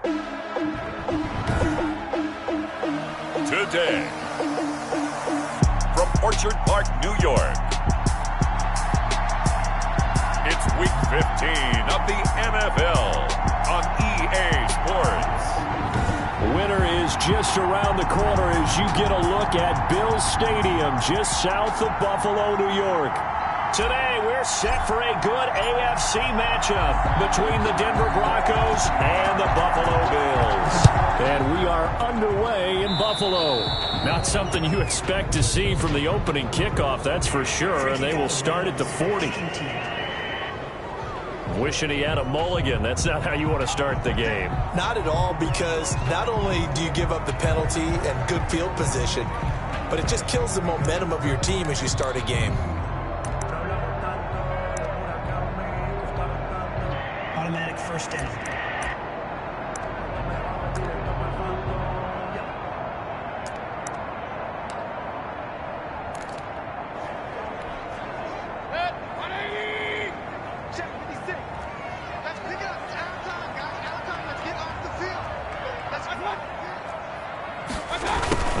Today, from Orchard Park, New York, it's Week 15 of the NFL on EA Sports. Winter is just around the corner as you get a look at Bills Stadium just south of Buffalo, New York. Today, we're set for a good AFC matchup between the Denver Broncos and the Buffalo Bills. And we are underway in Buffalo. Not something you expect to see from the opening kickoff, that's for sure, and they will start at the 40. Wishing he had a mulligan. That's not how you want to start the game. Not at all, because not only do you give up the penalty and good field position, but it just kills the momentum of your team as you start a game. Automatic first down.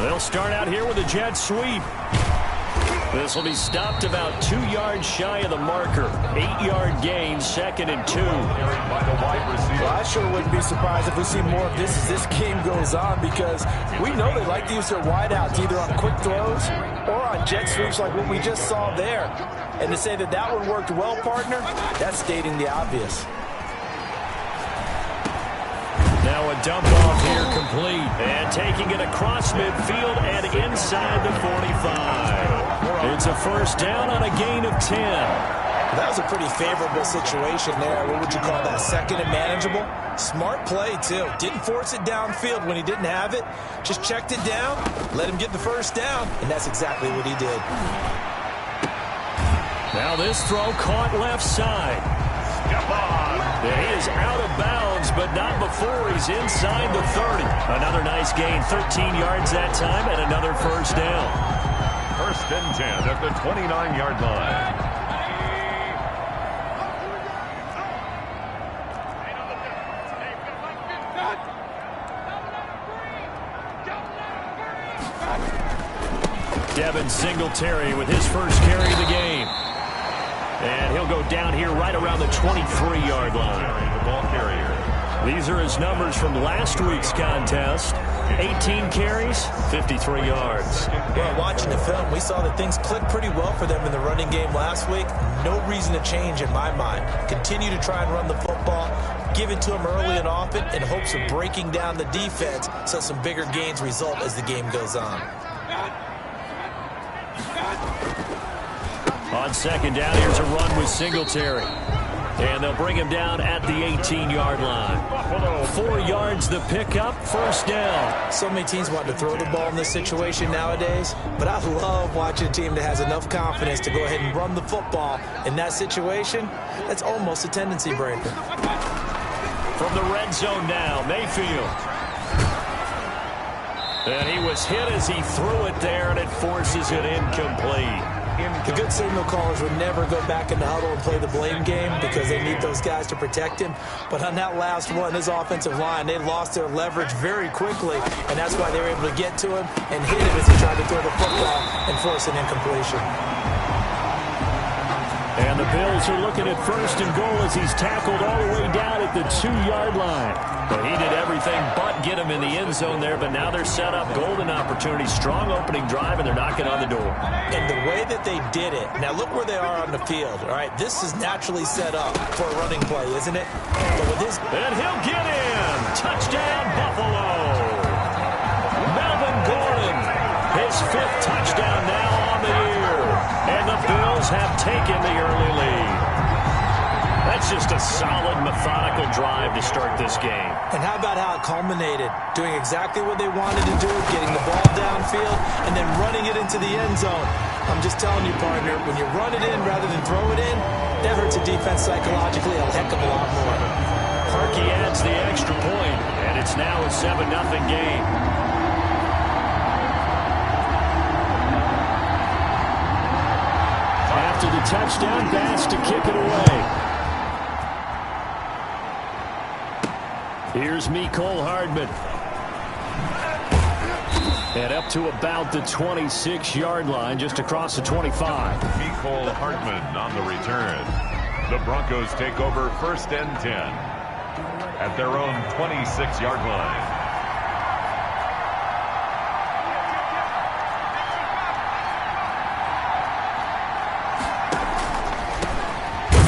They'll start out here with a jet sweep. This will be stopped about 2 yards shy of the marker. 8-yard gain, 2nd and 2. Well, I sure wouldn't be surprised if we see more of this as this game goes on, because we know they like to use their wideouts either on quick throws or on jet sweeps like what we just saw there. And to say that that one worked well, partner, that's stating the obvious. Now a dump off here complete. And taking it across midfield and inside the 45. It's a first down on a gain of 10. That was a pretty favorable situation there. What would you call that? Second and manageable? Smart play, too. Didn't force it downfield when he didn't have it. Just checked it down, let him get the first down, and that's exactly what he did. Now this throw caught left side. And he is out of bounds, but not before he's inside the 30. Another nice gain, 13 yards that time, and another first down. First and 10 at the 29-yard line. Devin Singletary with his first carry of the game. And he'll go down here right around the 23-yard line. The ball carrier. These are his numbers from last week's contest. 18 carries, 53 yards. Well, watching the film, we saw that things clicked pretty well for them in the running game last week. No reason to change in my mind. Continue to try and run the football, give it to them early and often in hopes of breaking down the defense so some bigger gains result as the game goes on. On second down, here's a run with Singletary. And they'll bring him down at the 18-yard line. 4 yards the pickup, first down. So many teams want to throw the ball in this situation nowadays, but I love watching a team that has enough confidence to go ahead and run the football. In that situation, that's almost a tendency breaker. From the red zone now, Mayfield. And he was hit as he threw it there, and it forces it incomplete. The good signal callers would never go back in the huddle and play the blame game because they need those guys to protect him. But on that last one, his offensive line, they lost their leverage very quickly, and that's why they were able to get to him and hit him as he tried to throw the football and force an incompletion. And the Bills are looking at first and goal as he's tackled all the way down at the 2-yard line. But he did everything but get him in the end zone there, but now they're set up, golden opportunity, strong opening drive, and they're knocking on the door. And the way that they did it, now look where they are on the field, all right? This is naturally set up for a running play, isn't it? But with this... And he'll get in! Touchdown, Buffalo! Melvin Gordon, his 5th touchdown now on the year. And the Bills have taken the early lead. That's just a solid, methodical drive to start this game. And how about how it culminated? Doing exactly what they wanted to do, getting the ball downfield, and then running it into the end zone. I'm just telling you, partner, when you run it in rather than throw it in, that hurts a defense psychologically a heck of a lot more. Harkey adds the extra point, and it's now a 7-0 game. After the touchdown, Bass to kick it away. Here's Mecole Hardman. And up to about the 26-yard line, just across the 25. Mecole Hardman on the return. The Broncos take over 1st and 10 at their own 26-yard line.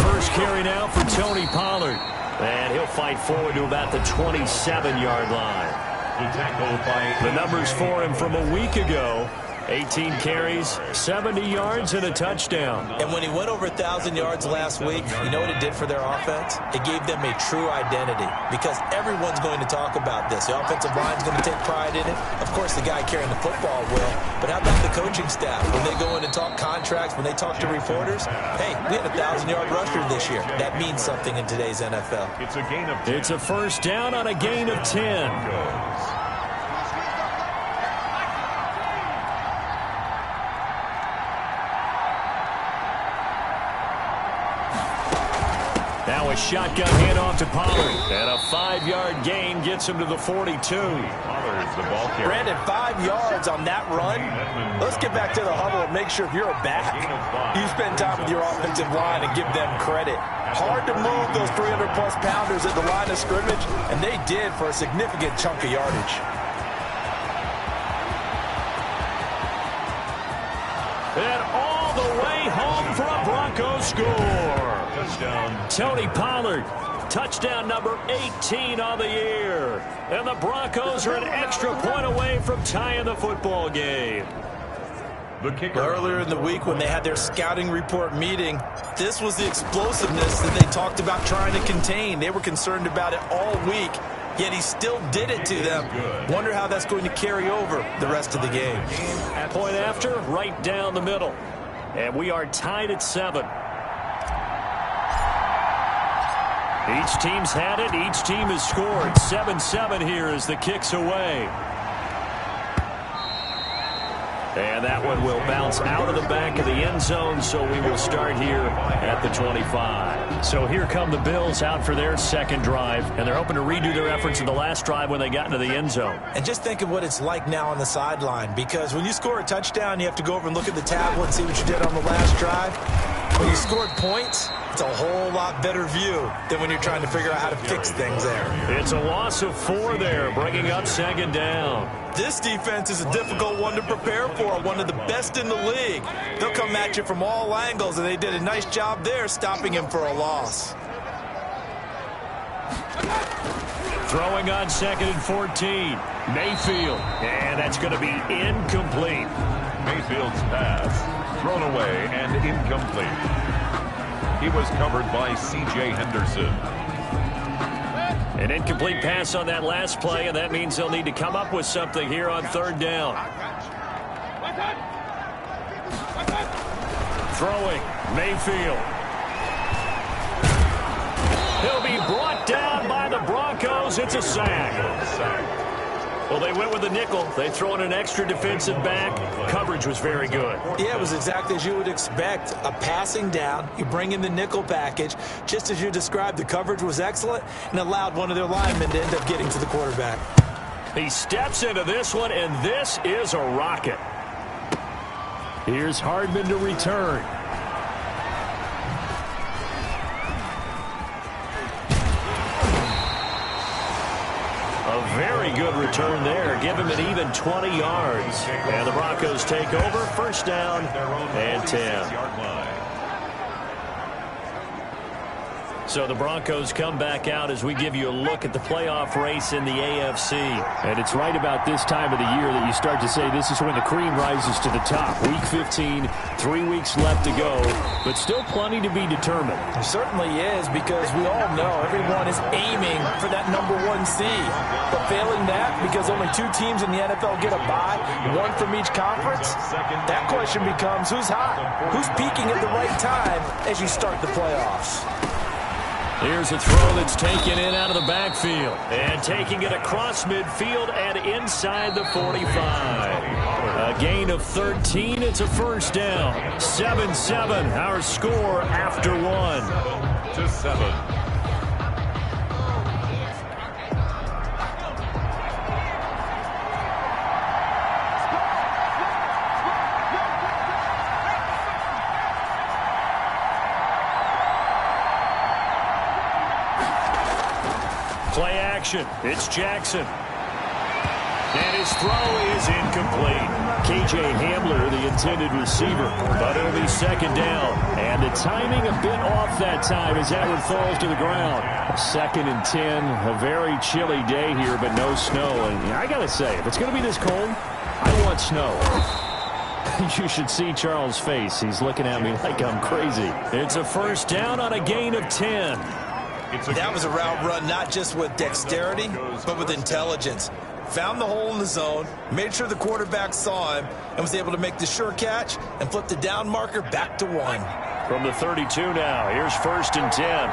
First carry now for Tony Pollard. And he'll fight forward to about the 27-yard line. The numbers for him from a week ago: 18 carries, 70 yards, and a touchdown. And when he went over 1,000 yards last week, you know what it did for their offense? It gave them a true identity, because everyone's going to talk about this. The offensive line's going to take pride in it. Of course, the guy carrying the football will. But how about the coaching staff? When they go in and talk contracts, when they talk to reporters, hey, we had a 1,000-yard rusher this year. That means something in today's NFL. It's a gain of 10. It's a first down on a gain of 10. Now a shotgun handoff to Pollard. And a 5-yard gain gets him to the 42. Pollard's the ball carrier. Brandon, 5 yards on that run. Let's get back to the huddle and make sure if you're a back, you spend time with your offensive line and give them credit. Hard to move those 300-plus pounders at the line of scrimmage, and they did for a significant chunk of yardage. And all the way home for a Broncos score. Touchdown. Tony Pollard, touchdown number 18 on the year. And the Broncos are an extra point away from tying the football game. The kicker. Earlier in the week when they had their scouting report meeting, this was the explosiveness that they talked about trying to contain. They were concerned about it all week, yet he still did it to them. Wonder how that's going to carry over the rest of the game. Point after, right down the middle. And we are tied at 7. Each team's had it. Each team has scored. 7-7 here as the kick's away. And that one will bounce out of the back of the end zone, so we will start here at the 25. So here come the Bills out for their second drive, and they're hoping to redo their efforts in the last drive when they got into the end zone. And just think of what it's like now on the sideline, because when you score a touchdown, you have to go over and look at the tablet and see what you did on the last drive. When you scored points, it's a whole lot better view than when you're trying to figure out how to fix things there. It's a loss of 4 there, bringing up second down. This defense is a difficult one to prepare for, one of the best in the league. They'll come at you from all angles, and they did a nice job there stopping him for a loss. Throwing on 2nd and 14. Mayfield. And that's going to be incomplete. Mayfield's pass thrown away and incomplete. He was covered by C.J. Henderson. An incomplete pass on that last play, and that means they'll need to come up with something here on 3rd down. Throwing. Mayfield. He'll be brought down by the Broncos. It's a sack. Well, they went with the nickel. They throw in an extra defensive back. Coverage was very good. Yeah, it was exactly as you would expect. A passing down. You bring in the nickel package. Just as you described, the coverage was excellent and allowed one of their linemen to end up getting to the quarterback. He steps into this one, and this is a rocket. Here's Hardman to return. A very good return there. Give him an even 20 yards. And the Broncos take over. First down and 10. So the Broncos come back out as we give you a look at the playoff race in the AFC. And it's right about this time of the year that you start to say this is when the cream rises to the top. Week 15, 3 weeks left to go, but still plenty to be determined. It certainly is, because we all know everyone is aiming for that number 1 seed. But failing that, because only 2 teams in the NFL get a bye, 1 from each conference, that question becomes who's hot? Who's peaking at the right time as you start the playoffs? Here's a throw that's taken in out of the backfield. And taking it across midfield and inside the 45. A gain of 13. It's a first down. 7-7, our score after 1. 7-7. action. It's Jackson. And his throw is incomplete. K.J. Hamler, the intended receiver. But it'll be second down. And the timing a bit off that time as that one falls to the ground. 2nd and 10. A very chilly day here, but no snow. And I got to say, if it's going to be this cold, I want snow. You should see Charles' face. He's looking at me like I'm crazy. It's a first down on a gain of 10. That was a route run not just with dexterity, but with intelligence. Found the hole in the zone, made sure the quarterback saw him, and was able to make the sure catch and flip the down marker back to 1. From the 32 now, here's 1st and 10.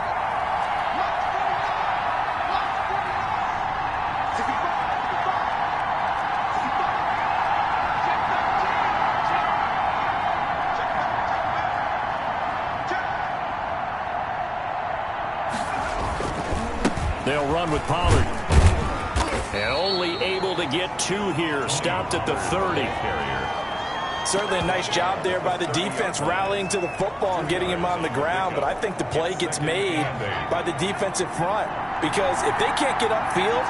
They'll run with Pollard. And only able to get 2 here. Stopped at the 30. Certainly a nice job there by the defense rallying to the football and getting him on the ground. But I think the play gets made by the defensive front. Because if they can't get upfield,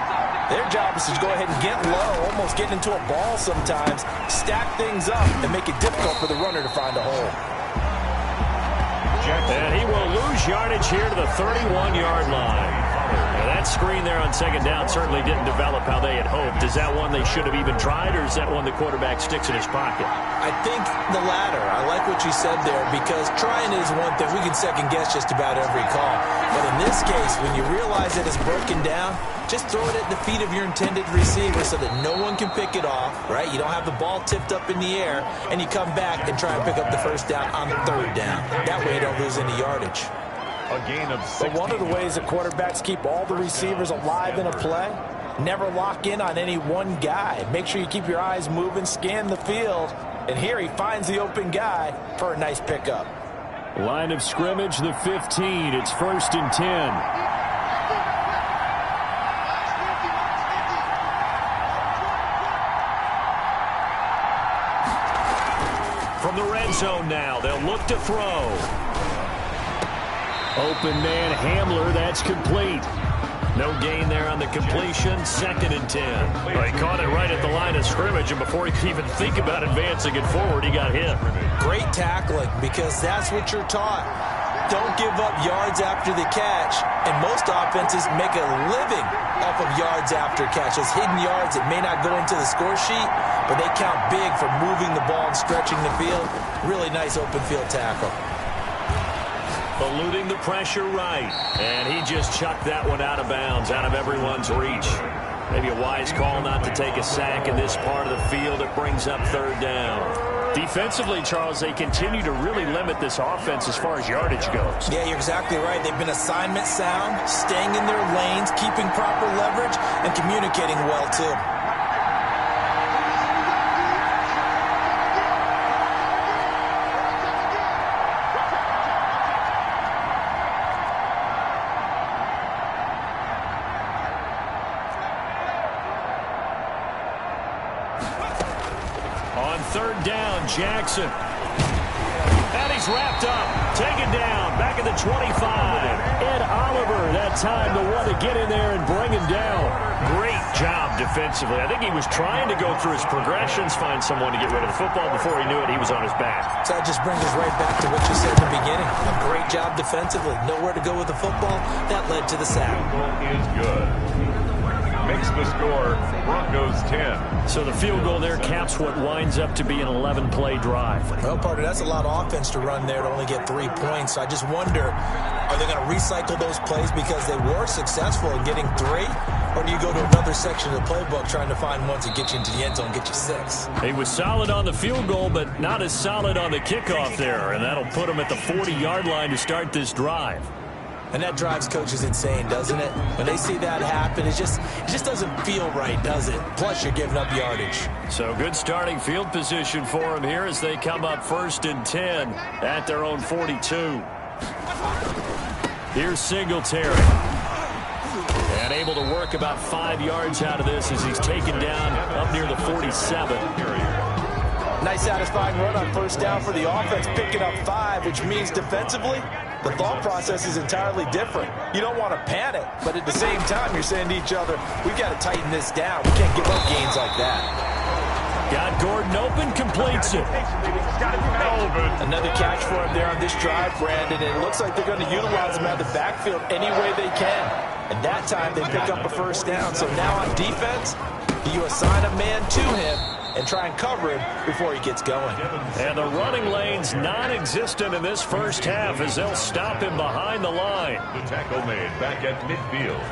their job is to go ahead and get low, almost get into a ball sometimes, stack things up, and make it difficult for the runner to find a hole. And he will lose yardage here to the 31-yard line. Now that screen there on 2nd down certainly didn't develop how they had hoped. Is that one they should have even tried, or is that one the quarterback sticks in his pocket? I think the latter. I like what you said there, because trying is one thing. We can second-guess just about every call. But in this case, when you realize that it's broken down, just throw it at the feet of your intended receiver so that no one can pick it off, right? You don't have the ball tipped up in the air, and you come back and try and pick up the first down on the 3rd down. That way you don't lose any yardage. A gain of 16. But one of the ways that quarterbacks keep all the receivers alive in a play, never lock in on any one guy. Make sure you keep your eyes moving, scan the field, and here he finds the open guy for a nice pickup. Line of scrimmage, the 15. It's 1st and 10. From the red zone now, they'll look to throw. Open man Hamler, that's complete. No gain there on the completion, 2nd and 10. Well, he caught it right at the line of scrimmage, and before he could even think about advancing it forward, he got hit. Great tackling, because that's what you're taught. Don't give up yards after the catch, and most offenses make a living off of yards after catches. Hidden yards that may not go into the score sheet, but they count big for moving the ball and stretching the field. Really nice open field tackle. Eluding the pressure right, and he just chucked that one out of bounds, out of everyone's reach. Maybe a wise call not to take a sack in this part of the field. It brings up 3rd down. Defensively, Charles, they continue to really limit this offense as far as yardage goes. Yeah, you're exactly right. They've been assignment sound, staying in their lanes, keeping proper leverage, and communicating well, too. On 3rd down, Jackson. And he's wrapped up. Taken down. Back at the 25. Ed Oliver, that time the one to get in there and bring him down. Great job defensively. I think he was trying to go through his progressions, find someone to get rid of the football. Before he knew it, he was on his back. So that just brings us right back to what you said in the beginning. A great job defensively. Nowhere to go with the football. That led to the sack. Is good. Makes the score Broncos 10. So the field goal there caps what winds up to be an 11-play drive. Well, partner, that's a lot of offense to run there to only get 3 points. So I just wonder, are they going to recycle those plays because they were successful in getting 3? Or do you go to another section of the playbook trying to find ones that get you into the end zone and get you 6? He was solid on the field goal, but not as solid on the kickoff there. And that'll put him at the 40-yard line to start this drive. And that drives coaches insane, doesn't it? When they see that happen, it just doesn't feel right, does it? Plus, you're giving up yardage. So good starting field position for them here as they come up 1st and 10 at their own 42. Here's Singletary. And able to work about 5 yards out of this as he's taken down up near the 47. Nice satisfying run on 1st down for the offense, picking up 5, which means defensively, the thought process is entirely different. You don't want to panic, but at the same time, you're saying to each other, we've got to tighten this down. We can't give up gains like that. Got Gordon open, completes it. Another catch for him there on this drive, Brandon, and it looks like they're going to utilize him out of the backfield any way they can. And that time, they pick up a first down. So now on defense, you assign a man to him and try and cover him before he gets going. And the running lane's non-existent in this first half as they'll stop him behind the line. The tackle made back at midfield.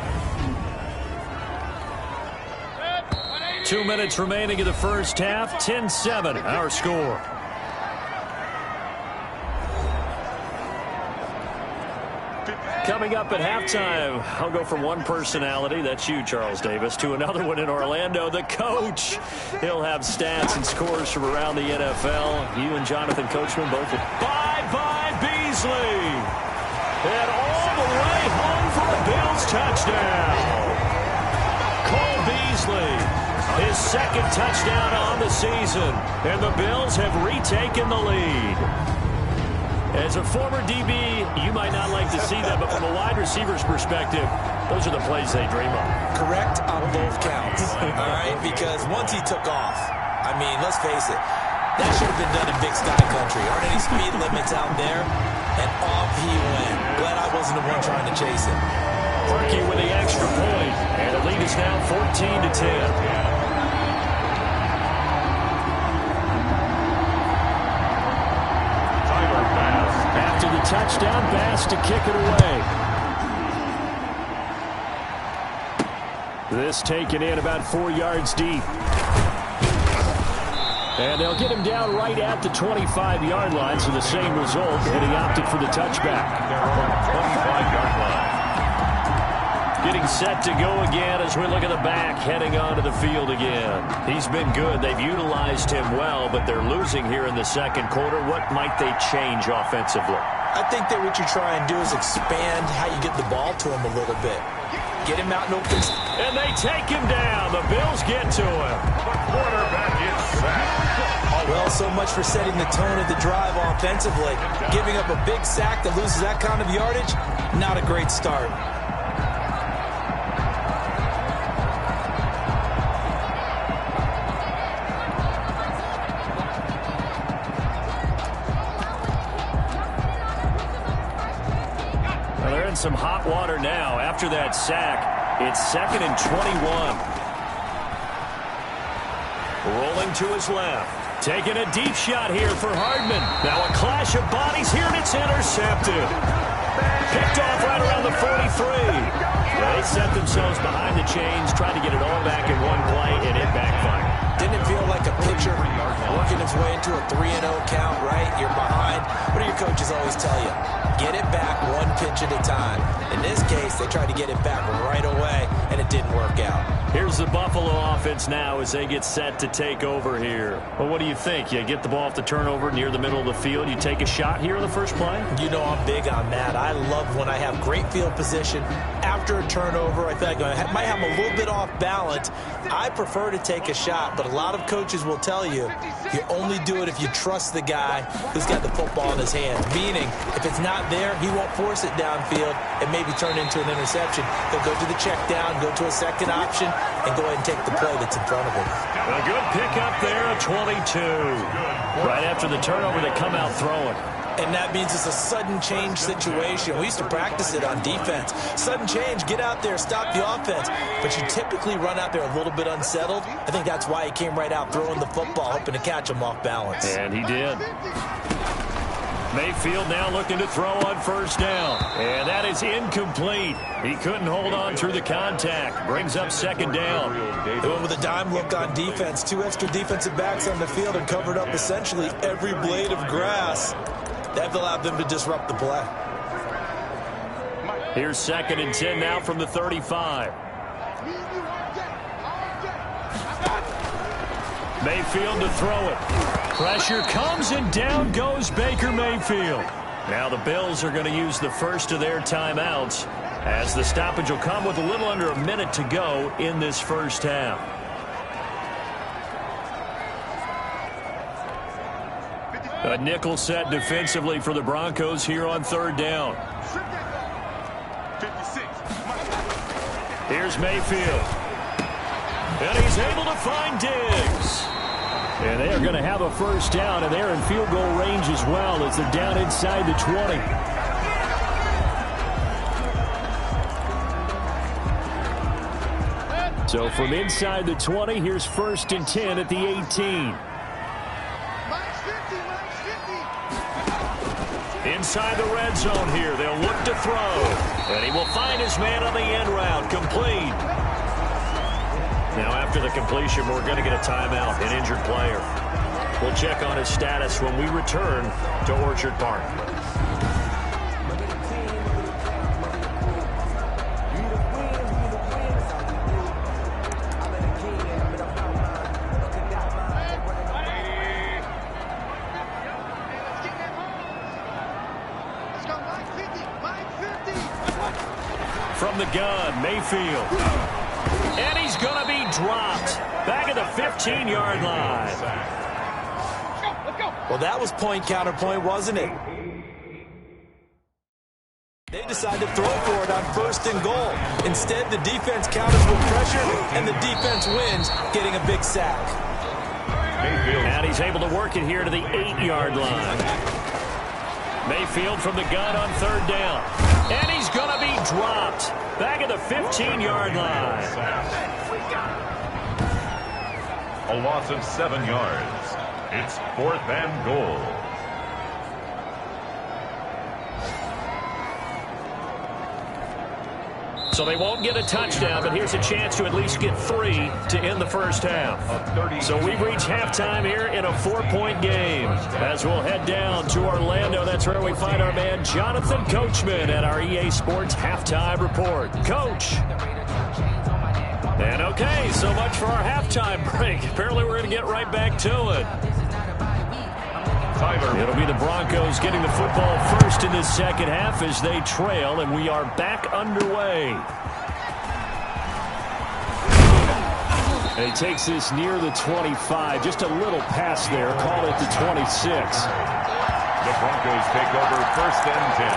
2 minutes remaining in the first half. 10-7, our score. Coming up at halftime, I'll go from one personality, that's you, Charles Davis, to another one in Orlando, the coach. He'll have stats and scores from around the NFL. You and Jonathan Coachman both will. Bye-bye, Beasley. And all the way home for a Bills touchdown. Cole Beasley, his second touchdown on the season. And the Bills have retaken the lead. As a former DB, you might not like to see that, but from a wide receiver's perspective, those are the plays they dream of. Correct on both counts, all right? Because once he took off, I mean, let's face it, that should have been done in Big Sky Country. Aren't any speed limits out there? And off he went. Glad I wasn't the one trying to chase him. Perky with the extra point, and the lead is now 14-10. After the touchdown, Bass to kick it away. This taken in about 4 yards deep. And they'll get him down right at the 25-yard line, so the same result, and he opted for the touchback. 25-yard line. Getting set to go again as we look at the back, heading onto the field again. He's been good. They've utilized him well, but they're losing here in the second quarter. What might they change offensively? I think that what you try and do is expand how you get the ball to him a little bit. Get him out in open. And they take him down. The Bills get to him. The quarterback is sacked. Well, so much for setting the tone of the drive offensively. Giving up a big sack that loses that kind of yardage, not a great start. Some hot water now after that sack. It's 2nd and 21. Rolling to his left. Taking a deep shot here for Hardman. Now a clash of bodies here, and it's intercepted. Picked off right around the 43. They set themselves behind the chains, trying to get it all back in one play, and it backfired. Didn't it feel like a pitcher working his way into a 3-0 count, right? You're behind. What do your coaches always tell you? Get it back one pitch at a time. In this case, they tried to get it back right away, and it didn't work out. Here's the Buffalo offense now as they get set to take over here. Well, what do you think? You get the ball off the turnover near the middle of the field. You take a shot here in the first play? You know I'm big on that. I love when I have great field position. After a turnover, I feel like I might have a little bit off balance. I prefer to take a shot, but a lot of coaches will tell you only do it if you trust the guy who's got the football in his hands. Meaning, if it's not there, he won't force it downfield and maybe turn into an interception. He'll go to the check down, go to a second option, and go ahead and take the play that's in front of him. A good pickup there, a 22. Right after the turnover, they come out throwing. And that means it's a sudden change situation. We used to practice it on defense. Sudden change, get out there, stop the offense. But you typically run out there a little bit unsettled. I think that's why he came right out throwing the football, hoping to catch him off balance. And he did. Mayfield now looking to throw on first down. And that is incomplete. He couldn't hold on through the contact. Brings up second down. They went with a dime look on defense. 2 extra defensive backs on the field and covered up essentially every blade of grass. That allowed them to disrupt the play. Here's 2nd and 10 now from the 35. Mayfield to throw it. Pressure comes and down goes Baker Mayfield. Now the Bills are going to use the first of their timeouts as the stoppage will come with a little under a minute to go in this first half. A nickel set defensively for the Broncos here on third down. Here's Mayfield. And he's able to find Diggs. And they are going to have a first down, and they're in field goal range as well as they're down inside the 20. So from inside the 20, here's 1st and 10 at the 18. Inside the red zone here, they'll look to throw. And he will find his man on the end route, complete. Now after the completion, we're going to get a timeout, an injured player. We'll check on his status when we return to Orchard Park. From the gun, Mayfield. And he's going to be dropped. Back at the 15-yard line. Well, that was point counterpoint, wasn't it? They decided to throw for it on 1st and goal. Instead, the defense counters with pressure, and the defense wins, getting a big sack. And he's able to work it here to the 8-yard line. Mayfield from the gun on 3rd down. And he's going to be dropped. Back at the 15-yard line. A loss of 7 yards. It's 4th and goal. So they won't get a touchdown, but here's a chance to at least get 3 to end the first half. So we've reached halftime here in a 4-point game. As we'll head down to Orlando, that's where we find our man Jonathan Coachman at our EA Sports Halftime Report. Coach. And okay, so much for our halftime break. Apparently we're going to get right back to it. It'll be the Broncos getting the football first in this second half as they trail, and we are back underway. And he takes this near the 25, just a little pass there, call it the 26. The Broncos take over 1st and 10.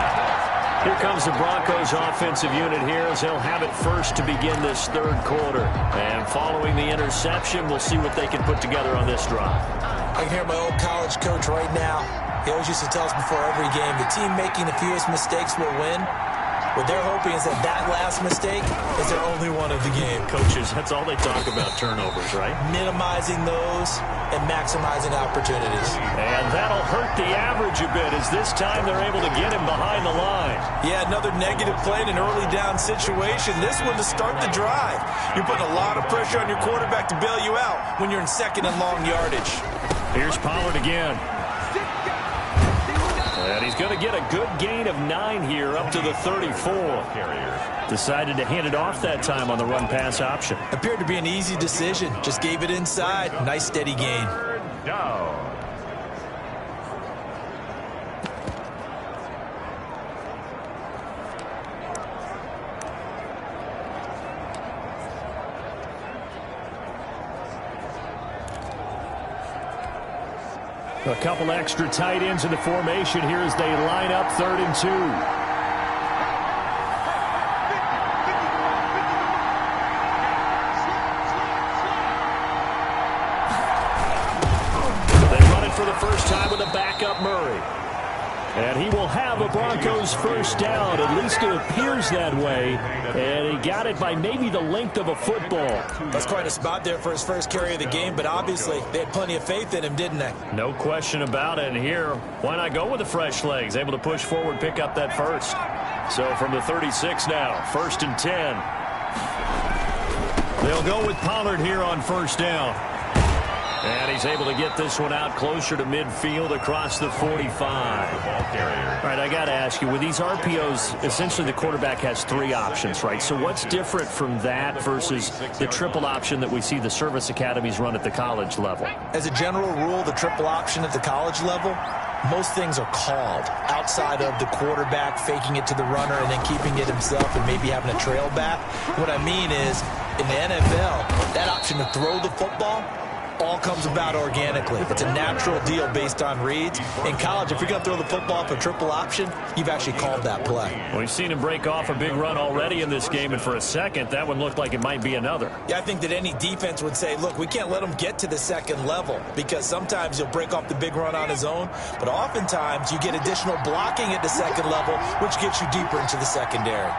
Here comes the Broncos offensive unit here as they'll have it first to begin this 3rd quarter. And following the interception, we'll see what they can put together on this drive. I can hear my old college coach right now. He always used to tell us before every game, the team making the fewest mistakes will win. What they're hoping is that that last mistake is their only one of the game. Coaches, that's all they talk about, turnovers, right? Minimizing those and maximizing opportunities. And that'll hurt the average a bit as this time they're able to get him behind the line. Yeah, another negative play in an early down situation. This one to start the drive. You're putting a lot of pressure on your quarterback to bail you out when you're in 2nd and long yardage. Here's Pollard again. And he's going to get a good gain of 9 here up to the 34. Decided to hand it off that time on the run-pass option. Appeared to be an easy decision. Just gave it inside. Nice steady gain. Down. A couple extra tight ends in the formation here as they line up 3rd and 2. They run it for the first time with a backup Murray. And he will have a Broncos first down. At least it appears that way. And he got it by maybe the length of a football. That's quite a spot there for his first carry of the game, but obviously they had plenty of faith in him, didn't they? No question about it. And here, why not go with the fresh legs? Able to push forward, pick up that first. So from the 36 now, 1st and 10. They'll go with Pollard here on 1st down. And he's able to get this one out closer to midfield across the 45. All right, I got to ask you, with these RPOs, essentially the quarterback has 3 options, right? So what's different from that versus the triple option that we see the service academies run at the college level? As a general rule, the triple option at the college level, most things are called outside of the quarterback faking it to the runner and then keeping it himself and maybe having a trail back. What I mean is, in the NFL, that option to throw the football all comes about organically. It's a natural deal based on reads. In college, if you're going to throw the football up a triple option, you've actually called that play. We've seen him break off a big run already in this game, and for a second, that one looked like it might be another. Yeah, I think that any defense would say, look, we can't let him get to the second level, because sometimes he'll break off the big run on his own, but oftentimes you get additional blocking at the second level, which gets you deeper into the secondary.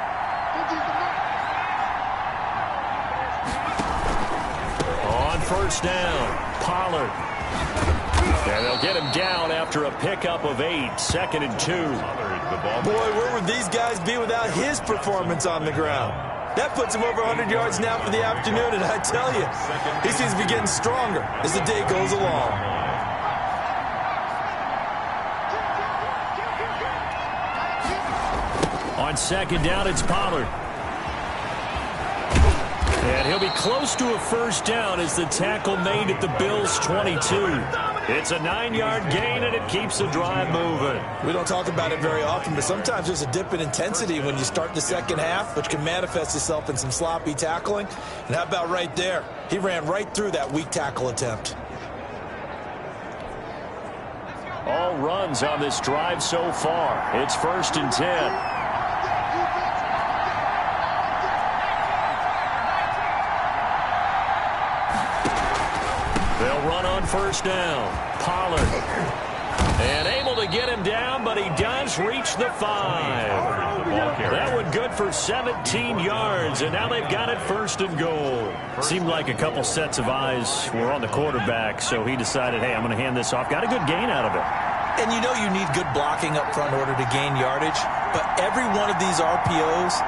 On first down, Pollard. And they'll get him down after a pickup of 8, 2nd and 2. Boy, where would these guys be without his performance on the ground? That puts him over 100 yards now for the afternoon, and I tell you, he seems to be getting stronger as the day goes along. On 2nd down, it's Pollard. And he'll be close to a first down as the tackle made at the Bills' 22. It's a 9-yard gain, and it keeps the drive moving. We don't talk about it very often, but sometimes there's a dip in intensity when you start the second half, which can manifest itself in some sloppy tackling. And how about right there? He ran right through that weak tackle attempt. All runs on this drive so far. It's 1st and 10. They'll run on first down. Pollard. And able to get him down, but he does reach the 5. That one good for 17 yards, and now they've got it 1st and goal. Seemed like a couple sets of eyes were on the quarterback, so he decided, hey, I'm going to hand this off. Got a good gain out of it. And you know you need good blocking up front in order to gain yardage, but every one of these RPOs,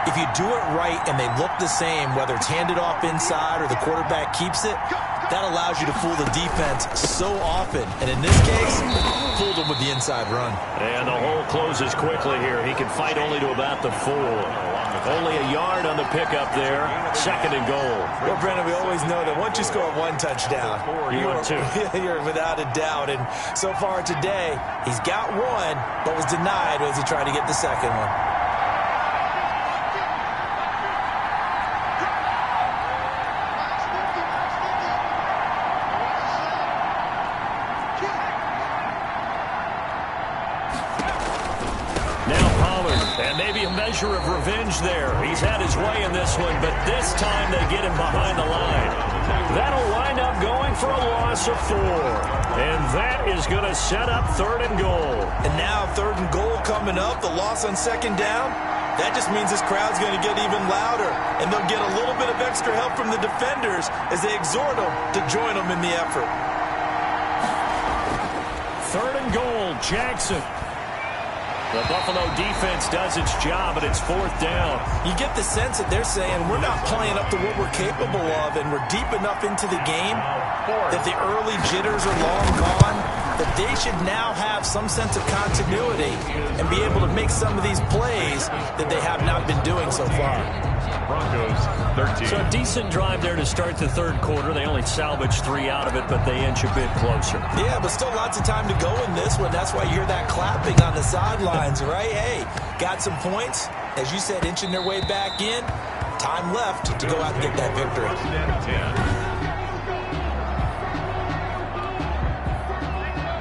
if you do it right and they look the same, whether it's handed off inside or the quarterback keeps it, that allows you to fool the defense so often. And in this case, fooled them with the inside run. And the hole closes quickly here. He can fight only to about the 4. Only a yard on the pickup there. 2nd and goal. Well, Brendan, we always know that once you score one touchdown, you're without a doubt. And so far today, he's got one, but was denied as he tried to get the second one. Measure of revenge there. He's had his way in this one, but this time they get him behind the line. That'll wind up going for a loss of 4. And that is going to set up 3rd and goal. And now 3rd and goal coming up. The loss on 2nd down. That just means this crowd's going to get even louder. And they'll get a little bit of extra help from the defenders as they exhort them to join them in the effort. 3rd and goal, Jackson. The Buffalo defense does its job, but it's 4th down. You get the sense that they're saying we're not playing up to what we're capable of, and we're deep enough into the game that the early jitters are long gone, that they should now have some sense of continuity and be able to make some of these plays that they have not been doing so far. Broncos 13. So a decent drive there to start the 3rd quarter. They only salvaged 3 out of it, but they inch a bit closer. Yeah, but still lots of time to go in this one. That's why you hear that clapping on the sidelines, right? Hey, got some points. As you said, inching their way back in. Time left to go out and get that victory.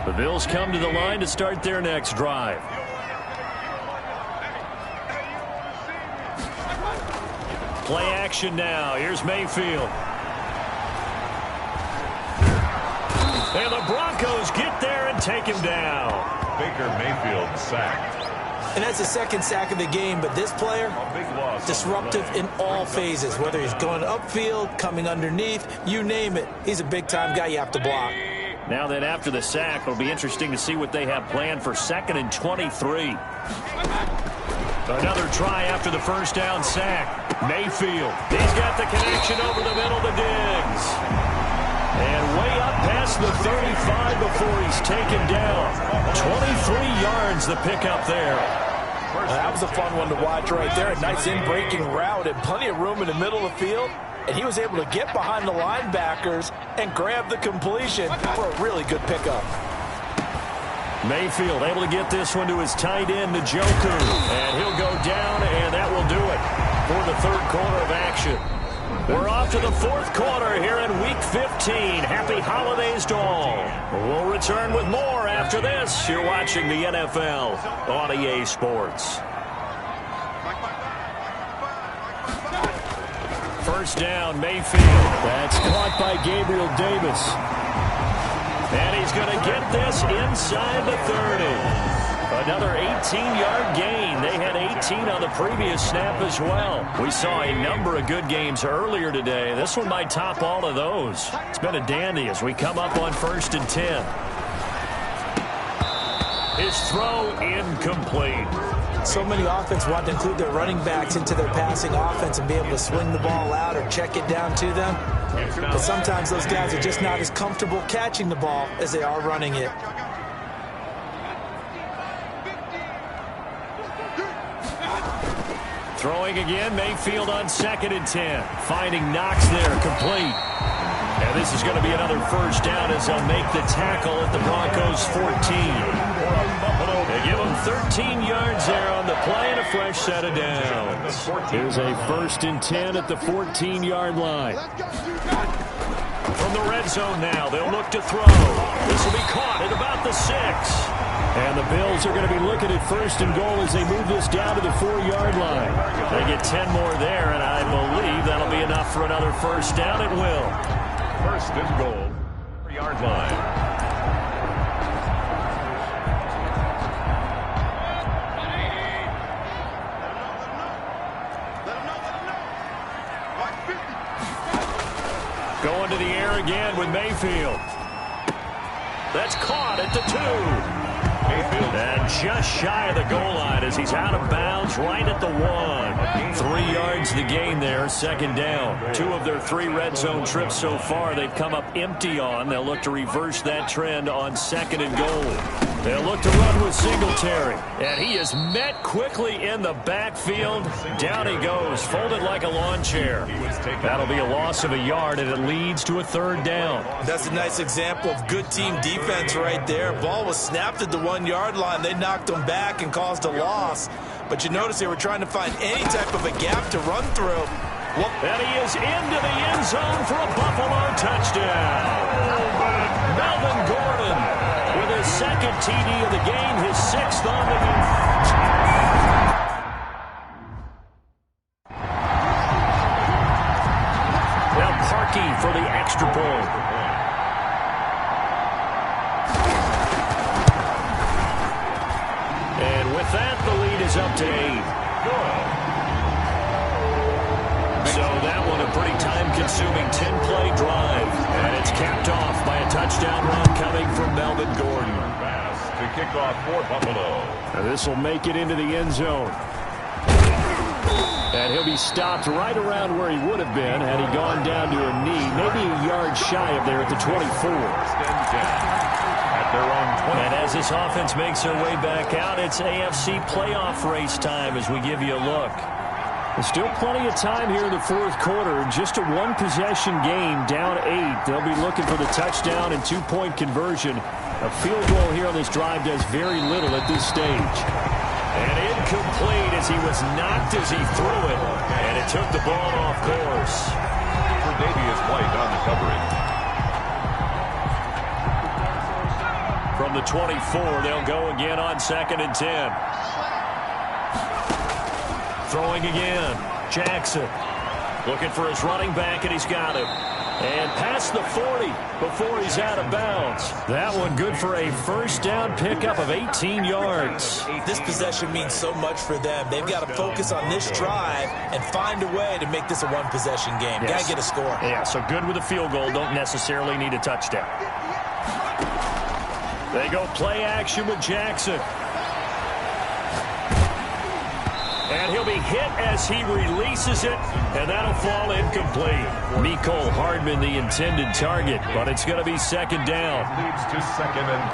10. The Bills come to the line to start their next drive. Play action now. Here's Mayfield. And the Broncos get there and take him down. Baker Mayfield sacked. And that's the 2nd sack of the game, but this player, disruptive in all phases, whether he's going upfield, coming underneath, you name it. He's a big-time guy you have to block. Now then, after the sack, it'll be interesting to see what they have planned for 2nd and 23. Another try after the first down sack. Mayfield. He's got the connection over the middle to Diggs. And way up past the 35 before he's taken down. 23 yards the pickup there. That was a fun one to watch right there. A nice in-breaking route and plenty of room in the middle of the field. And he was able to get behind the linebackers and grab the completion for a really good pickup. Mayfield able to get this one to his tight end, Njoku. And he'll go down, and that will do it for the 3rd quarter of action. We're off to the fourth quarter here in Week 15. Happy holidays to all. We'll return with more after this. You're watching the NFL on EA Sports. First down, Mayfield. That's caught by Gabriel Davis. And he's going to get this inside the 30. Another 18-yard gain. They had 18 on the previous snap as well. We saw a number of good games earlier today. This one might top all of those. It's been a dandy as we come up on 1st and 10. His throw incomplete. So many offenses want to include their running backs into their passing offense and be able to swing the ball out or check it down to them. But sometimes those guys are just not as comfortable catching the ball as they are running it. Throwing again, Mayfield on 2nd and 10. Finding Knox there, complete. And this is going to be another first down as they'll make the tackle at the Broncos 14. They give them 13 yards there on the play and a fresh set of downs. Here's a 1st and 10 at the 14-yard line. From the red zone now, they'll look to throw. This will be caught at about the 6. And the Bills are going to be looking at 1st and goal as they move this down to the 4-yard line. They get 10 more there, and I believe that'll be enough for another first down. It will. 1st and goal, 4-yard line. Going to the air again with Mayfield. That's caught at the 2. And just shy of the goal line as he's out of bounds right at the 1. 3 yards the gain there, 2nd down. 2 of their 3 red zone trips so far they've come up empty on. They'll look to reverse that trend on 2nd and goal. They'll look to run with Singletary. And he is met quickly in the backfield. Down he goes, folded like a lawn chair. That'll be a loss of a yard, and it leads to a 3rd down. That's a nice example of good team defense right there. Ball was snapped at the 1-yard line. They knocked him back and caused a loss. But you notice they were trying to find any type of a gap to run through. And he is into the end zone for a Buffalo touchdown. Melvin Gordon with his 2nd TD of the game, his 6th on the game. Now Parkey for the extra point. And with that, the lead is up to 8. So that one a pretty time-consuming 10-play drive. And it's capped off by a touchdown run coming from Melvin Gordon. Pass to kick off for Buffalo. And this will make it into the end zone. And he'll be stopped right around where he would have been had he gone down to a knee, maybe a yard shy of there at the 24. 1st and 10 at their own 20. And as this offense makes their way back out, it's AFC playoff race time as we give you a look. There's still plenty of time here in the 4th quarter. Just a 1-possession game, down 8. They'll be looking for the touchdown and 2-point conversion. A field goal here on this drive does very little at this stage. And incomplete as he was knocked as he threw it. And it took the ball off course. For Davius White on the coverage. From the 24, they'll go again on 2nd and 10. Throwing again. Jackson looking for his running back, and he's got him. And past the 40 before he's out of bounds. That one good for a first down pickup of 18 yards. This possession means so much for them. They've got to focus on this drive and find a way to make this a one-possession game. Yes. Got to get a score. Yeah, so good with a field goal. Don't necessarily need a touchdown. They go play action with Jackson. And he'll be hit as he releases it, and that'll fall incomplete. Mecole Hardman, the intended target, but it's going to be 2nd down. Leads to 2nd and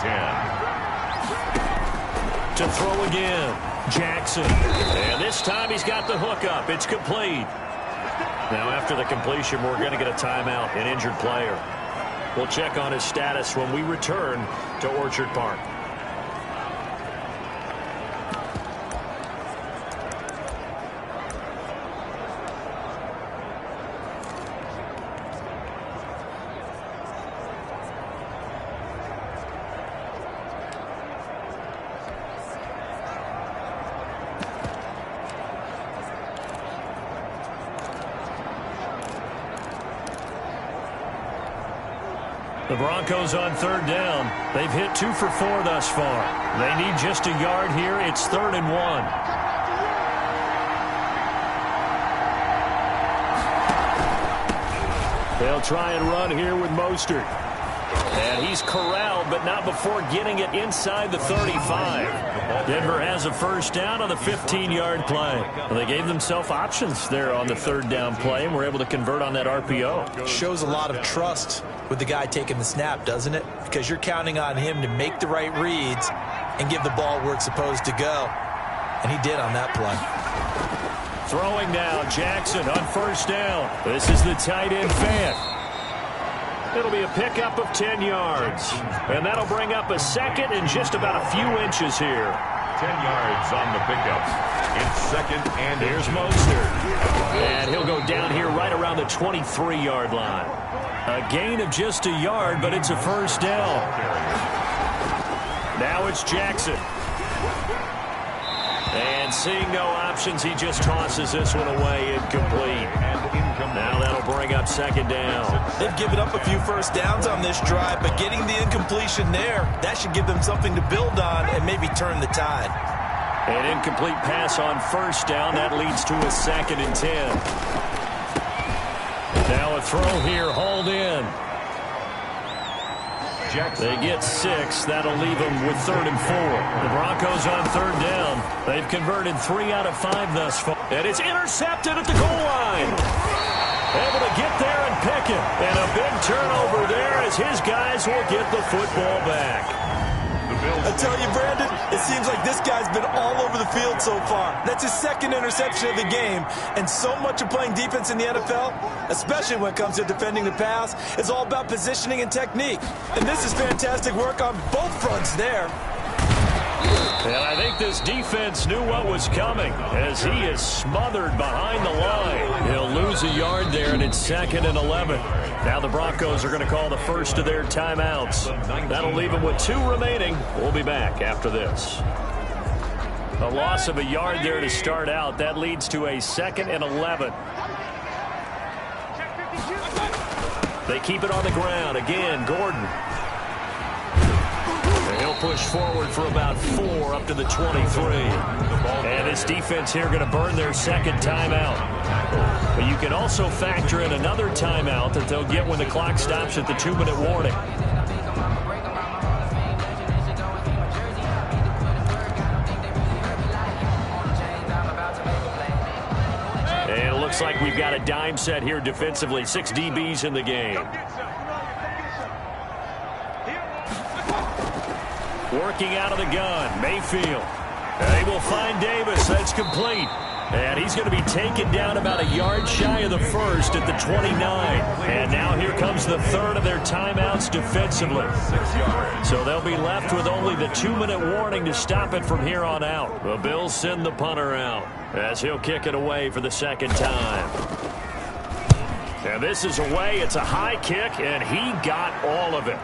10. To throw again, Jackson. And this time he's got the hook up. It's complete. Now after the completion, we're going to get a timeout, an injured player. We'll check on his status when we return to Orchard Park. The Broncos on third down. They've hit 2 for 4 thus far. They need just a yard here. It's 3rd and 1. They'll try and run here with Mostert. And he's corralled, but not before getting it inside the 35. Denver has a first down on the 15-yard play. Well, they gave themselves options there on the 3rd down play and were able to convert on that RPO. Shows a lot of trust with the guy taking the snap, doesn't it? Because you're counting on him to make the right reads and give the ball where it's supposed to go. And he did on that play. Throwing now, Jackson on first down. This is the tight end Fant. It'll be a pickup of 10 yards. And that'll bring up a second and just about a few inches here. 10 yards on the pickup. It's 2nd and here's Mostert. And he'll go down here right around the 23-yard line. A gain of just a yard, but it's a first down. Now it's Jackson. And seeing no options, he just tosses this one away incomplete. Now that'll bring up 2nd down. They've given up a few first downs on this drive, but getting the incompletion there, that should give them something to build on and maybe turn the tide. An incomplete pass on first down. That leads to a 2nd and 10. Now a throw here, hauled in. They get 6. That'll leave them with 3rd and 4. The Broncos on 3rd down. They've converted 3 out of 5 thus far. And it's intercepted at the goal line. Able to get there and pick it. And a big turnover there as his guys will get the football back. I tell you, Brandon, it seems like this guy's been all over the field so far. That's his 2nd interception of the game. And so much of playing defense in the NFL, especially when it comes to defending the pass, is all about positioning and technique. And this is fantastic work on both fronts there. And I think this defense knew what was coming as he is smothered behind the line. He'll lose a yard there, and it's 2nd and 11. Now the Broncos are going to call the first of their timeouts. That'll leave them with 2 remaining. We'll be back after this. A loss of a yard there to start out. That leads to a 2nd and 11. They keep it on the ground. Again, Gordon. He'll push forward for about 4 up to the 23. And this defense here going to burn their 2nd timeout. But you can also factor in another timeout that they'll get when the clock stops at the 2-minute warning. And it looks like we've got a dime set here defensively. 6 DBs in the game. Working out of the gun, Mayfield. They will find Davis. That's complete. And he's going to be taken down about a yard shy of the 1st at the 29. And now here comes the 3rd of their timeouts defensively. 6 yards. So they'll be left with only the 2-minute warning to stop it from here on out. The Bills send the punter out as he'll kick it away for the 2nd time. And this is away. It's a high kick, and he got all of it.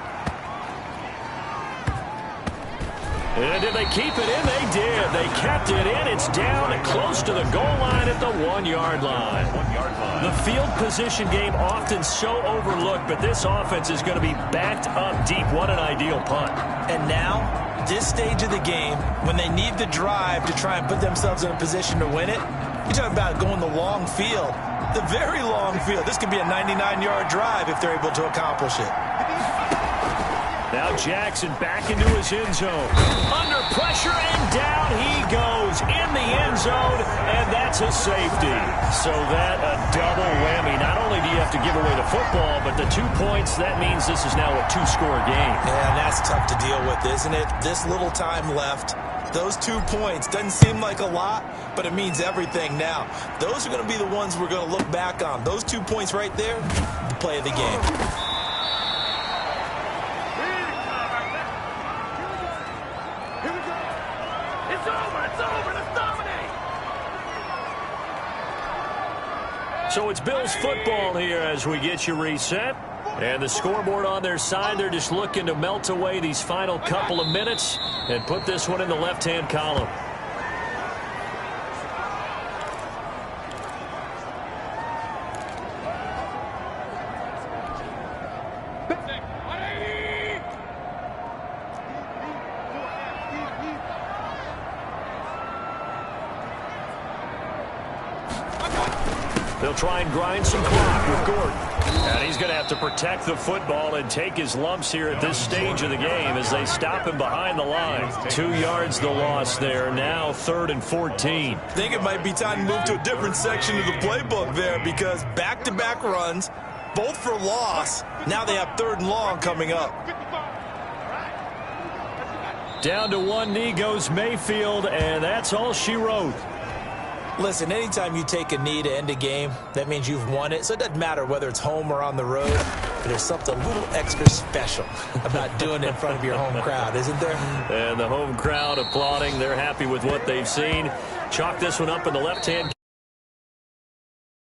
And did they keep it in? They did. They kept it in. It's down and close to the goal line at the 1-yard line. The field position game often so overlooked, but this offense is going to be backed up deep. What an ideal punt. And now, this stage of the game, when they need the drive to try and put themselves in a position to win it, you're talking about going the long field, the very long field. This could be a 99-yard drive if they're able to accomplish it. Now Jackson back into his end zone. Under pressure, and down he goes in the end zone, and that's a safety. So that a double whammy. Not only do you have to give away the football, but the 2 points, that means this is now a 2-score game. Yeah, and that's tough to deal with, isn't it? This little time left. Those 2 points doesn't seem like a lot, but it means everything now. Those are going to be the ones we're going to look back on. Those 2 points right there, the play of the game. So it's Bills football here as we get you reset. And the scoreboard on their side, they're just looking to melt away these final couple of minutes and put this one in the left-hand column. They'll try and grind some clock with Gordon. And he's going to have to protect the football and take his lumps here at this stage of the game as they stop him behind the line. 2 yards the loss there. Now 3rd and 14. I think it might be time to move to a different section of the playbook there because back-to-back runs, both for loss. Now they have 3rd and long coming up. Down to one knee goes Mayfield, and that's all she wrote. Listen, anytime you take a knee to end a game, that means you've won it. So it doesn't matter whether it's home or on the road. But there's something a little extra special about doing it in front of your home crowd, isn't there? And the home crowd applauding. They're happy with what they've seen. Chalk this one up in the left-hand